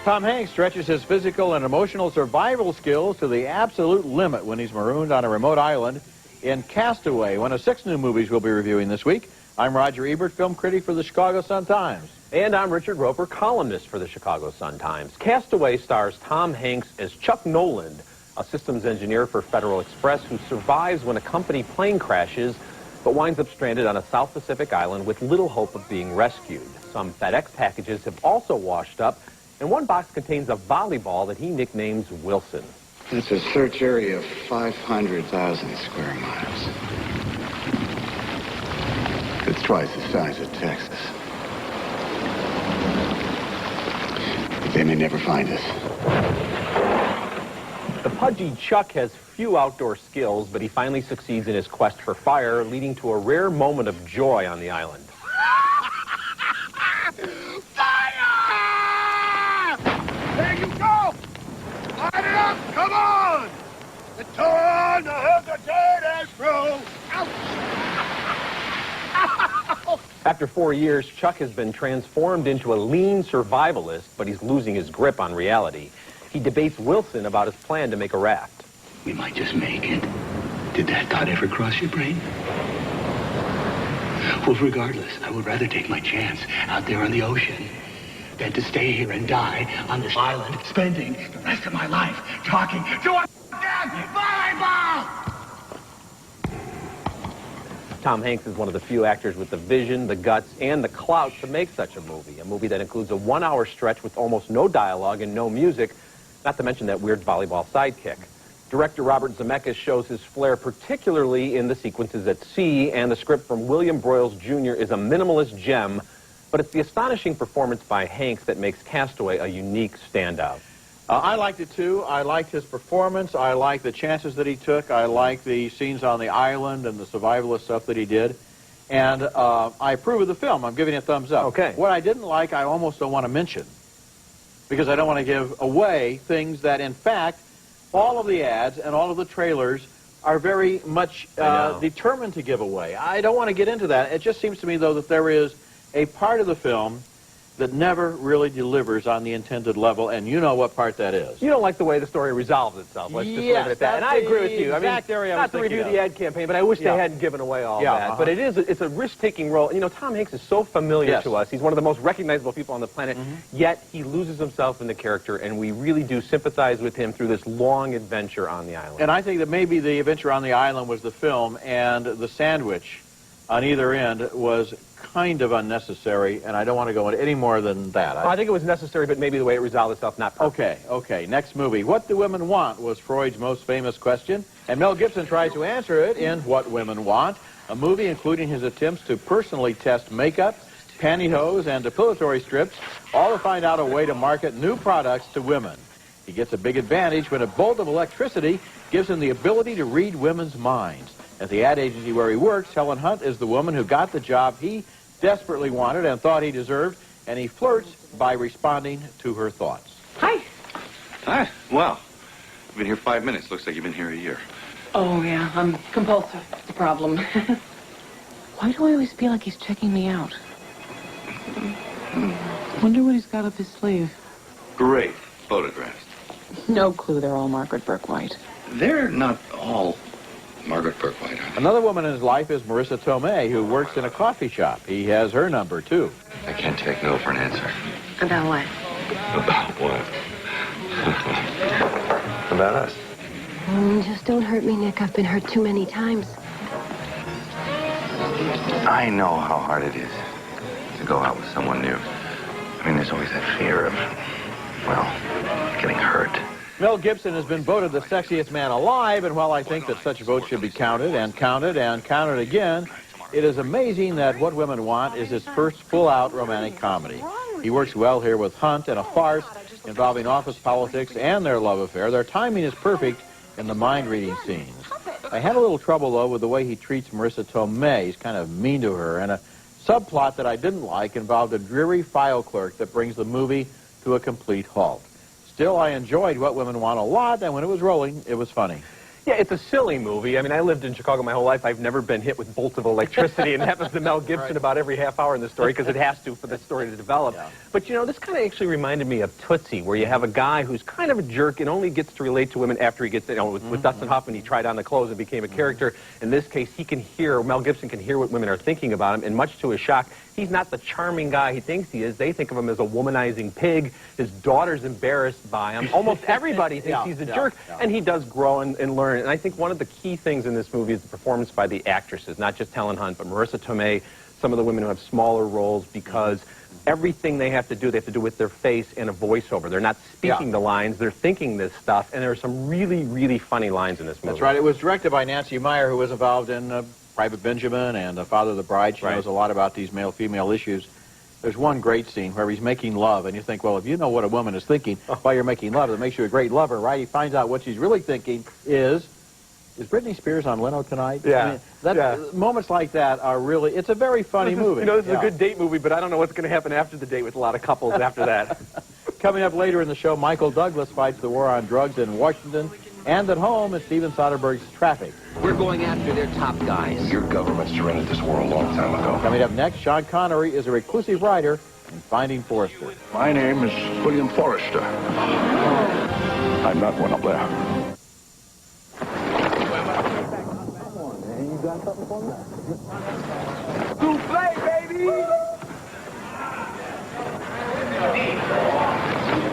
Tom Hanks stretches his physical and emotional survival skills to the absolute limit when he's marooned on a remote island in Castaway, one of 6 new movies we'll be reviewing this week. I'm Roger Ebert, film critic for the Chicago Sun-Times. And I'm Richard Roeper, columnist for the Chicago Sun-Times. Castaway stars Tom Hanks as Chuck Noland, a systems engineer for Federal Express who survives when a company plane crashes, but winds up stranded on a South Pacific island with little hope of being rescued. Some FedEx packages have also washed up, and one box contains a volleyball that he nicknames Wilson. That's a search area of 500,000 square miles. It's twice the size of Texas. But they may never find us. The pudgy Chuck has few outdoor skills, but he finally succeeds in his quest for fire, leading to a rare moment of joy on the island. Fire! There you go! Light it up! Come on! The turn to hesitate and throw! Ouch! After 4 years, Chuck has been transformed into a lean survivalist, but he's losing his grip on reality. He debates Wilson about his plan to make a raft. We might just make it. Did that thought ever cross your brain? Well, regardless, I would rather take my chance out there on the ocean than to stay here and die on this island, spending the rest of my life talking to a volleyball! Tom Hanks is one of the few actors with the vision, the guts, and the clout to make such a movie that includes a 1-hour stretch with almost no dialogue and no music, not to mention that weird volleyball sidekick. Director Robert Zemeckis shows his flair particularly in the sequences at sea, and the script from William Broyles Jr. is a minimalist gem, but it's the astonishing performance by Hanks that makes Castaway a unique standout. I liked it too. I liked his performance. I liked the chances that he took. I liked the scenes on the island and the survivalist stuff that he did. And I approve of the film. I'm giving it a thumbs up. Okay. What I didn't like, I almost don't want to mention, because I don't want to give away things that, in fact, all of the ads and all of the trailers are very much determined to give away. I don't want to get into that. It just seems to me, though, that there is a part of the film that never really delivers on the intended level, and you know what part that is. You don't like the way the story resolves itself. Let's just leave it at that. And I agree with you. I mean, not to review the ad campaign, but I wish they hadn't given away all that. But it's a risk-taking role. You know, Tom Hanks is so familiar to us. He's one of the most recognizable people on the planet, yet he loses himself in the character, and we really do sympathize with him through this long adventure on the island. And I think that maybe the adventure on the island was the film, and the sandwich on either end was kind of unnecessary, and I don't want to go into any more than that. I think it was necessary, but maybe the way it resolved itself, not perfect. Okay. Next movie. What do women want was Freud's most famous question, and Mel Gibson tries to answer it in What Women Want, a movie including his attempts to personally test makeup, pantyhose, and depilatory strips, all to find out a way to market new products to women. He gets a big advantage when a bolt of electricity gives him the ability to read women's minds. At the ad agency where he works, Helen Hunt is the woman who got the job he desperately wanted and thought he deserved, and he flirts by responding to her thoughts. Hi. Hi. Well, I've been here 5 minutes. Looks like you've been here a year. Oh, yeah, I'm compulsive. It's the problem. Why do I always feel like he's checking me out? Wonder what he's got up his sleeve. Great photographs. No clue they're all Margaret Burke White. They're not all Margaret Burke White. Another woman in his life is Marissa Tomei, who works in a coffee shop. He has her number, too. I can't take no for an answer. About what? About what? About us. Just don't hurt me, Nick. I've been hurt too many times. I know how hard it is to go out with someone new. I mean, there's always that fear of, well, getting hurt. Mel Gibson has been voted the sexiest man alive, and while I think that such votes should be counted and counted and counted again, it is amazing that What Women Want is his first full-out romantic comedy. He works well here with Hunt in a farce involving office politics and their love affair. Their timing is perfect in the mind-reading scenes. I had a little trouble, though, with the way he treats Marissa Tomei. He's kind of mean to her, and a subplot that I didn't like involved a dreary file clerk that brings the movie to a complete halt. Still, I enjoyed What Women Want a lot, and when it was rolling, it was funny. Yeah, it's a silly movie. I mean, I lived in Chicago my whole life. I've never been hit with bolts of electricity, and it happens to Mel Gibson about every half hour in the story because it has to for the story to develop. Yeah. But, you know, this kind of actually reminded me of Tootsie, where you have a guy who's kind of a jerk and only gets to relate to women after he gets, you know, with Dustin Hoffman, he tried on the clothes and became a character. In this case, he can hear, Mel Gibson can hear what women are thinking about him, and much to his shock, he's not the charming guy he thinks he is. They think of him as a womanizing pig. His daughter's embarrassed by him. Almost everybody thinks he's a jerk, and he does grow and learn. And I think one of the key things in this movie is the performance by the actresses, not just Helen Hunt, but Marissa Tomei, some of the women who have smaller roles, because everything they have to do with their face and a voiceover. They're not speaking the lines, they're thinking this stuff, and there are some really, really funny lines in this movie. That's right. It was directed by Nancy Meyer, who was involved in Private Benjamin and Father of the Bride. She knows a lot about these male-female issues. There's one great scene where he's making love, and you think, well, if you know what a woman is thinking while you're making love, it makes you a great lover, right? He finds out what she's really thinking is Britney Spears on Leno tonight? Yeah. I mean, moments like that are really, it's a very funny movie. You know, this is a good date movie, but I don't know what's going to happen after the date with a lot of couples after that. Coming up later in the show, Michael Douglas fights the war on drugs in Washington, and at home is Steven Soderbergh's Traffic. We're going after their top guys. Your government surrendered this war a long time ago. Coming up next, Sean Connery is a reclusive writer in Finding Forrester. My name is William Forrester. I'm not one up there.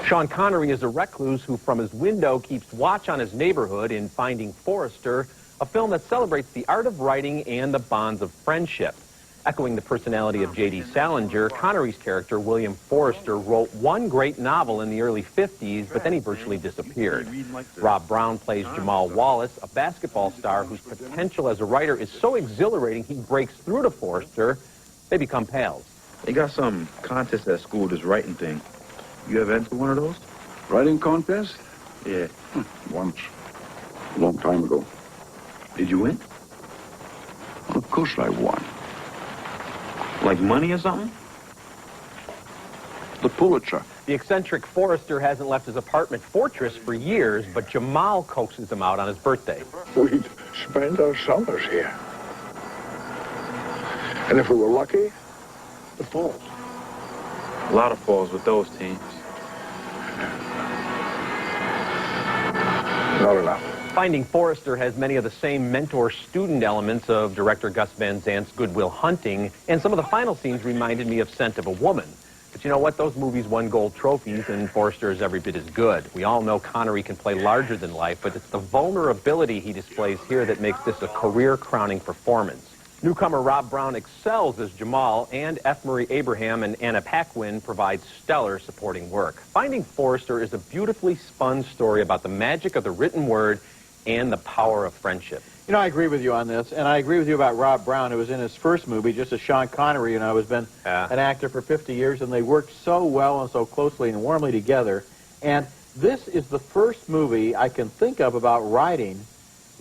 Sean Connery is a recluse who, from his window, keeps watch on his neighborhood in Finding Forrester, a film that celebrates the art of writing and the bonds of friendship. Echoing the personality of J.D. Salinger, Connery's character, William Forrester, wrote one great novel in the early 50s, but then he virtually disappeared. Rob Brown plays Jamal Wallace, a basketball star whose potential as a writer is so exhilarating he breaks through to Forrester. They become pals. They got some contest at school, this writing thing. You ever entered one of those? Writing contest? Yeah. Once. A long time ago. Did you win? Well, of course I won. Like money or something? The Pulitzer. The eccentric Forrester hasn't left his apartment fortress for years, but Jamal coaxes him out on his birthday. We'd spend our summers here. And if we were lucky, the falls. A lot of falls with those teams. Not enough. Finding Forrester has many of the same mentor-student elements of director Gus Van Sant's Good Will Hunting, and some of the final scenes reminded me of Scent of a Woman. But you know what? Those movies won gold trophies, and Forrester is every bit as good. We all know Connery can play larger than life, but it's the vulnerability he displays here that makes this a career-crowning performance. Newcomer Rob Brown excels as Jamal, and F. Murray Abraham and Anna Paquin provide stellar supporting work. Finding Forrester is a beautifully spun story about the magic of the written word and the power of friendship. You know, I agree with you on this, and I agree with you about Rob Brown, who was in his first movie, just as Sean Connery, you know, has been an actor for 50 years, and they worked so well and so closely and warmly together. And this is the first movie I can think of about writing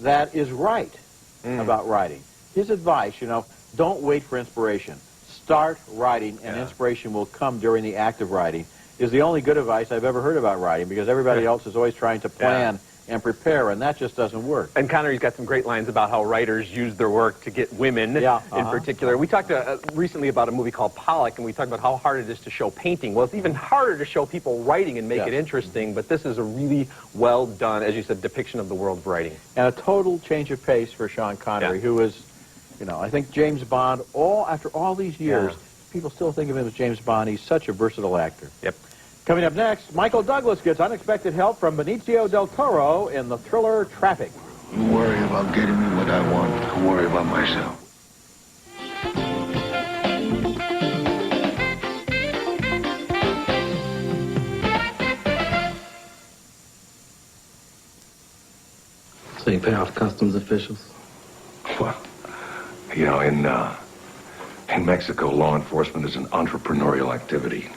that is right about writing. His advice, you know, don't wait for inspiration. Start writing, and inspiration will come during the act of writing, is the only good advice I've ever heard about writing, because everybody else is always trying to plan and prepare, and that just doesn't work. And Connery's got some great lines about how writers use their work to get women in particular. We talked recently about a movie called Pollock, and we talked about how hard it is to show painting. Well, it's even harder to show people writing and make it interesting, but this is a really well done, as you said, depiction of the world of writing. And a total change of pace for Sean Connery, who is, you know, I think James Bond, after all these years, people still think of him as James Bond. He's such a versatile actor. Yep. Coming up next, Michael Douglas gets unexpected help from Benicio del Toro in the thriller Traffic. You worry about getting me what I want. I worry about myself. So you pay off customs officials? Well, you know, in Mexico, law enforcement is an entrepreneurial activity.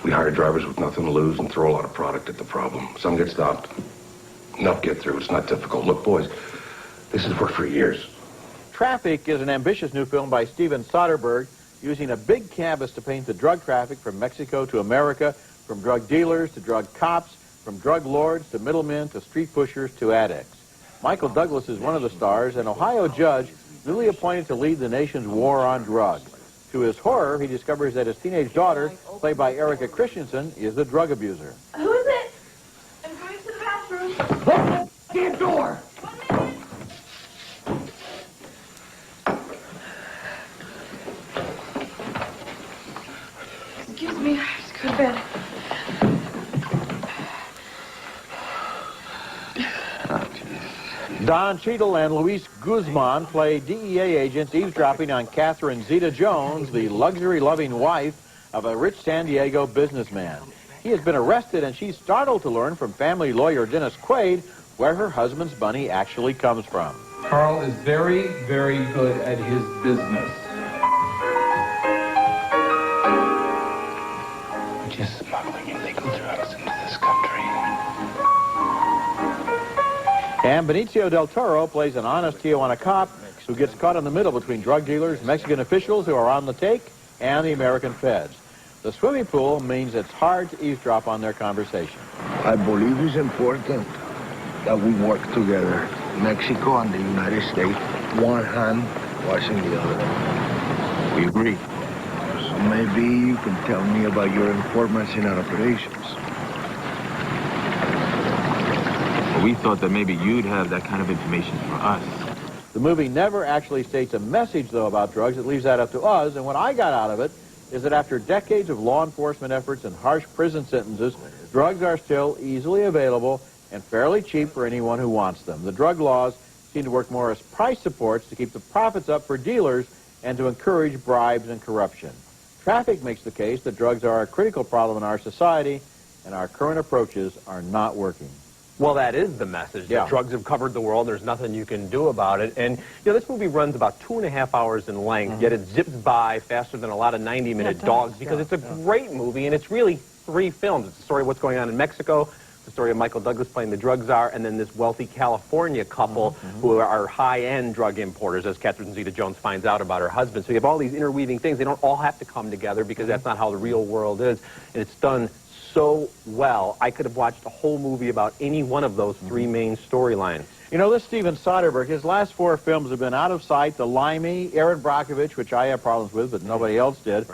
We hire drivers with nothing to lose and throw a lot of product at the problem. Some get stopped. Enough get through. It's not difficult. Look, boys, this has worked for years. Traffic is an ambitious new film by Steven Soderbergh, using a big canvas to paint the drug traffic from Mexico to America, from drug dealers to drug cops, from drug lords to middlemen to street pushers to addicts. Michael Douglas is one of the stars, an Ohio judge newly appointed to lead the nation's war on drugs. To his horror, he discovers that his teenage daughter, played by Erica Christensen, is a drug abuser. Who is it? I'm going to the bathroom. Damn door! Excuse me, I just go to bed. Don Cheadle and Luis Guzman play DEA agents eavesdropping on Catherine Zeta-Jones, the luxury-loving wife of a rich San Diego businessman. He has been arrested, and she's startled to learn from family lawyer Dennis Quaid where her husband's money actually comes from. Carl is very, very good at his business. We're just smuggling illegal drugs into this country. And Benicio del Toro plays an honest Tijuana cop who gets caught in the middle between drug dealers, Mexican officials who are on the take, and the American feds. The swimming pool means it's hard to eavesdrop on their conversation. I believe it's important that we work together. Mexico and the United States, one hand washing the other. We agree. So maybe you can tell me about your informants in our operations. Well, we thought that maybe you'd have that kind of information for us. The movie never actually states a message, though, about drugs. It leaves that up to us, and what I got out of it is that after decades of law enforcement efforts and harsh prison sentences, drugs are still easily available and fairly cheap for anyone who wants them. The drug laws seem to work more as price supports to keep the profits up for dealers and to encourage bribes and corruption. Traffic makes the case that drugs are a critical problem in our society, and our current approaches are not working. Well, that is the message. Yeah. That drugs have covered the world. There's nothing you can do about it. And, this movie runs about 2.5 hours in length, yet it zips by faster than a lot of 90-minute dogs because it's a great movie, and it's really 3 films. It's the story of what's going on in Mexico, the story of Michael Douglas playing the drug czar, and then this wealthy California couple who are high-end drug importers, as Catherine Zeta-Jones finds out about her husband. So you have all these interweaving things. They don't all have to come together because that's not how the real world is, and it's done so well. I could have watched a whole movie about any one of those 3 main storylines. You know, this Steven Soderbergh, his last 4 films have been Out of Sight, The Limey, Aaron Brockovich, which I have problems with, but nobody else did,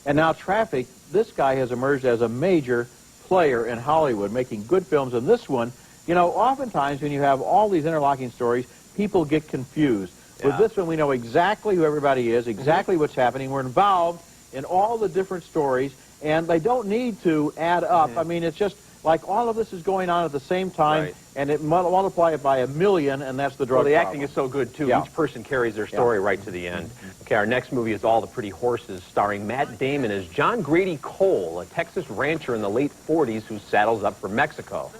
and now Traffic. This guy has emerged as a major player in Hollywood, making good films. And this one, oftentimes when you have all these interlocking stories, people get confused. With this one, we know exactly who everybody is, exactly what's happening. We're involved in all the different stories, and they don't need to add up. I mean, it's just like all of this is going on at the same time, and it multiply it by 1,000,000, and that's the drug Well, the problem. acting is so good, too. Each person carries their story right to the end. Okay, our next movie is All the Pretty Horses, starring Matt Damon as John Grady Cole, a Texas rancher in the late 40s who saddles up for Mexico.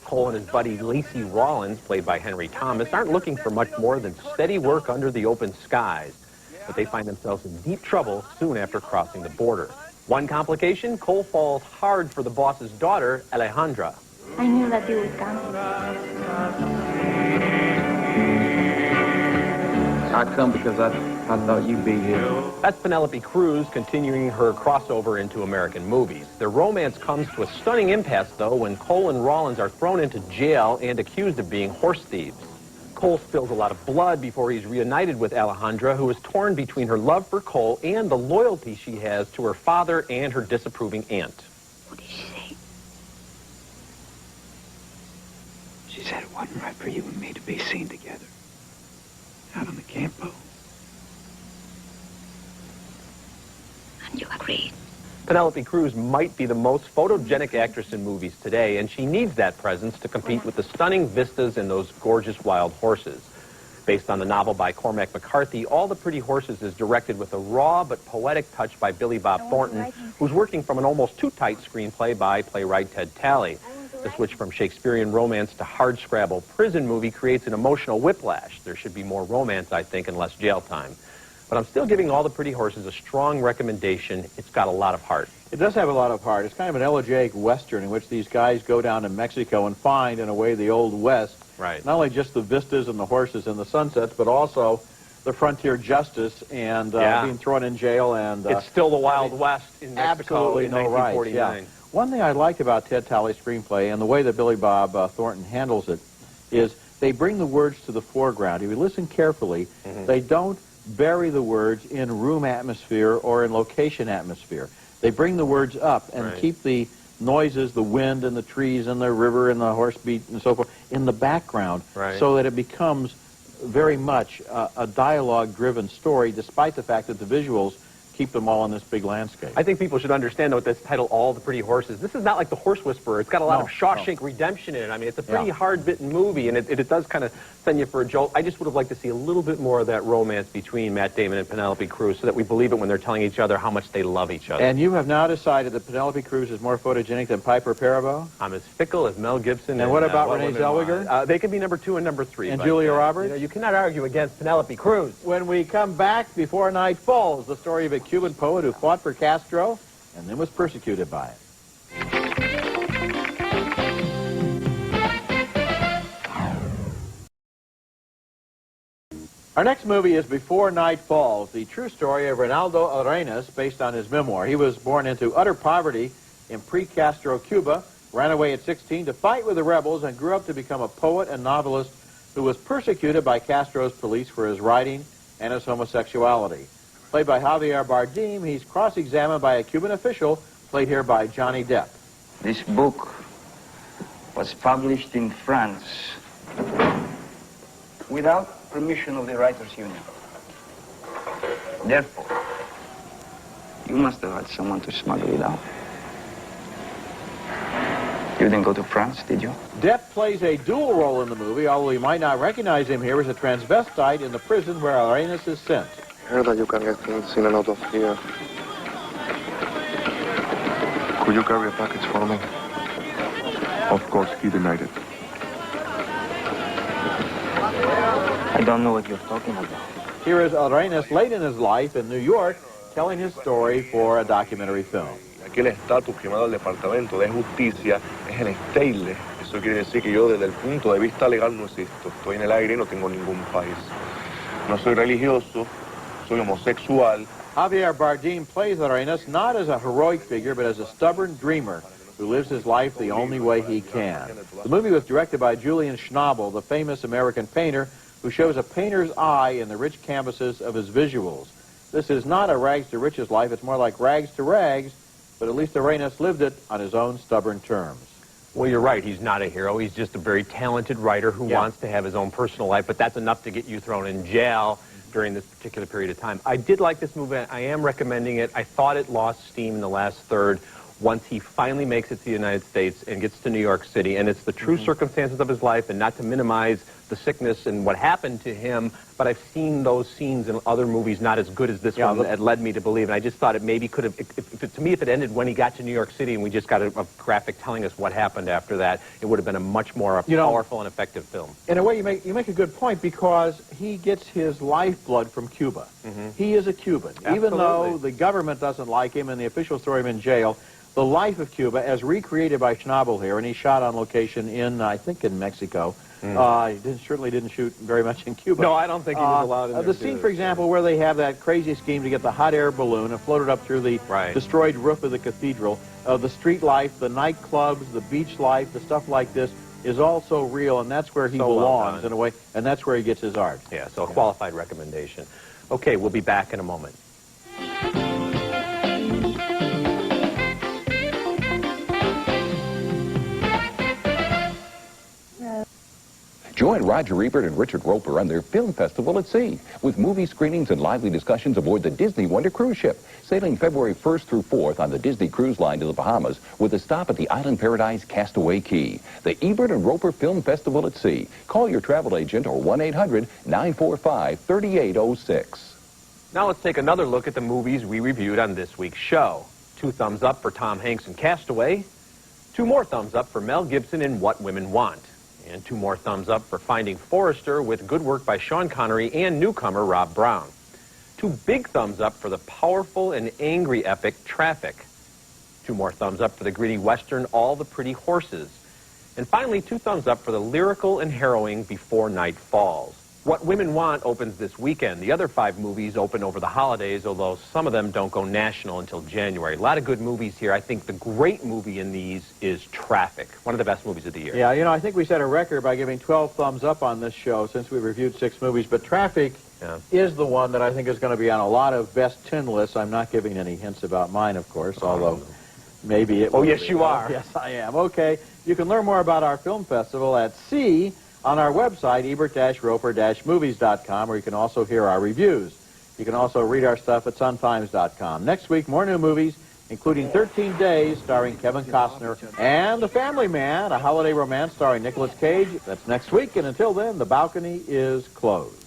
Cole and his buddy Lacey Rawlins, played by Henry Thomas, aren't looking for much more than steady work under the open skies, but they find themselves in deep trouble soon after crossing the border. One complication, Cole falls hard for the boss's daughter, Alejandra. I knew that you would come. I come because I thought you'd be here. That's Penelope Cruz continuing her crossover into American movies. Their romance comes to a stunning impasse, though, when Cole and Rawlins are thrown into jail and accused of being horse thieves. Cole spills a lot of blood before he's reunited with Alejandra, who is torn between her love for Cole and the loyalty she has to her father and her disapproving aunt. What did she say? She said it wasn't right for you and me to be seen together. Out on the campo. And you agreed. Penelope Cruz might be the most photogenic actress in movies today, and she needs that presence to compete with the stunning vistas and those gorgeous wild horses. Based on the novel by Cormac McCarthy, All the Pretty Horses is directed with a raw but poetic touch by Billy Bob Thornton, who's working from an almost too tight screenplay by playwright Ted Talley. The switch from Shakespearean romance to hardscrabble prison movie creates an emotional whiplash. There should be more romance, I think, and less jail time. But I'm still giving All the Pretty Horses a strong recommendation. It's got a lot of heart. It does have a lot of heart. It's kind of an elegiac Western in which these guys go down to Mexico and find, in a way, the Old West. Right. Not only just the vistas and the horses and the sunsets, but also the frontier justice and being thrown in jail. And it's still the Wild West in Mexico in 1949. One thing I liked about Ted Talley's screenplay and the way that Billy Bob Thornton handles it is they bring the words to the foreground. If you listen carefully, they don't bury the words in room atmosphere or in location atmosphere. They bring the words up and keep the noises, the wind and the trees and the river and the horse beat and so forth, in the background, so that it becomes very much a dialogue-driven story, despite the fact that the visuals keep them all in this big landscape. I think people should understand, though, with this title, All the Pretty Horses, this is not like The Horse Whisperer. It's got a lot of Shawshank Redemption in it. I mean, it's a pretty hard-bitten movie, and it does kind of send you for a jolt. I just would have liked to see a little bit more of that romance between Matt Damon and Penelope Cruz so that we believe it when they're telling each other how much they love each other. And you have now decided that Penelope Cruz is more photogenic than Piper Perabo? I'm as fickle as Mel Gibson. And what about Renee Zellweger? They could be number 2 and number 3. And Julia Roberts? You know, you cannot argue against Penelope Cruz. When we come back, Before Night Falls, the story of a Cuban poet who fought for Castro and then was persecuted by it. Our next movie is Before Night Falls, the true story of Reinaldo Arenas, based on his memoir. He was born into utter poverty in pre-Castro Cuba, ran away at 16 to fight with the rebels, and grew up to become a poet and novelist who was persecuted by Castro's police for his writing and his homosexuality. Played by Javier Bardem, he's cross-examined by a Cuban official, played here by Johnny Depp. This book was published in France without permission of the Writers' Union. Therefore, you must have had someone to smuggle it out. You didn't go to France, did you? Depp plays a dual role in the movie, although you might not recognize him here as a transvestite in the prison where Arenas is sent. I heard that you can get things in and out of here. Could you carry a package for me? Of course, he denied it. I don't know what you're talking about. Here is Arenas late in his life in New York, telling his story for a documentary film. Aquí el estatus que me ha dado el Departamento de Justicia es el estable. Eso quiere decir que yo desde el punto de vista legal no existo. Estoy en el aire y no tengo ningún país. No soy religioso, soy homosexual. Javier Bardem plays Arenas not as a heroic figure, but as a stubborn dreamer who lives his life the only way he can. The movie was directed by Julian Schnabel, the famous American painter, who shows a painter's eye in the rich canvases of his visuals. This is not a rags to riches life, it's more like rags to rags, but at least Arenas lived it on his own stubborn terms. Well, you're right. He's not a hero. He's just a very talented writer who wants to have his own personal life, but that's enough to get you thrown in jail during this particular period of time. I did like this movie. I am recommending it. I thought it lost steam in the last third once he finally makes it to the United States and gets to New York City, and it's the true circumstances of his life, and not to minimize the sickness and what happened to him, but I've seen those scenes in other movies not as good as this one that led me to believe, and I just thought it maybe could have, to me, if it ended when he got to New York City and we just got a graphic telling us what happened after that, it would have been a much more powerful and effective film. In a way, you make a good point, because he gets his lifeblood from Cuba. He is a Cuban. Even though the government doesn't like him and the officials throw him in jail, the life of Cuba, as recreated by Schnabel here, and he shot on location in, I think, in Mexico. He certainly didn't shoot very much in Cuba. No, I don't think he was allowed in there. The scene, for example, where they have that crazy scheme to get the hot air balloon and float it up through the destroyed roof of the cathedral, the street life, the nightclubs, the beach life, the stuff like this is all so real, and that's where he belongs in a way, and that's where he gets his art. Yeah, so a qualified recommendation. Okay, we'll be back in a moment. Join Roger Ebert and Richard Roeper on their film festival at sea, with movie screenings and lively discussions aboard the Disney Wonder cruise ship, sailing February 1st through 4th on the Disney Cruise Line to the Bahamas, with a stop at the island paradise Castaway Cay. The Ebert and Roeper Film Festival at Sea. Call your travel agent or 1-800-945-3806. Now let's take another look at the movies we reviewed on this week's show. 2 thumbs up for Tom Hanks in Castaway, 2 more thumbs up for Mel Gibson in What Women Want, and 2 more thumbs up for Finding Forrester with good work by Sean Connery and newcomer Rob Brown. 2 big thumbs up for the powerful and angry epic Traffic. 2 more thumbs up for the gritty Western All the Pretty Horses. And finally, 2 thumbs up for the lyrical and harrowing Before Night Falls. What Women Want opens this weekend. The other 5 movies open over the holidays, although some of them don't go national until January. A lot of good movies here. I think the great movie in these is Traffic, one of the best movies of the year. Yeah, you know, I think we set a record by giving 12 thumbs up on this show since we reviewed 6 movies, but Traffic is the one that I think is going to be on a lot of best 10 lists. I'm not giving any hints about mine, of course, although maybe it will. Oh, yes, you are. Yes, I am. Okay, you can learn more about our film festival at C on our website, ebert-roeper-movies.com, where you can also hear our reviews. You can also read our stuff at suntimes.com. Next week, more new movies, including 13 Days, starring Kevin Costner, and The Family Man, a holiday romance starring Nicolas Cage. That's next week, and until then, the balcony is closed.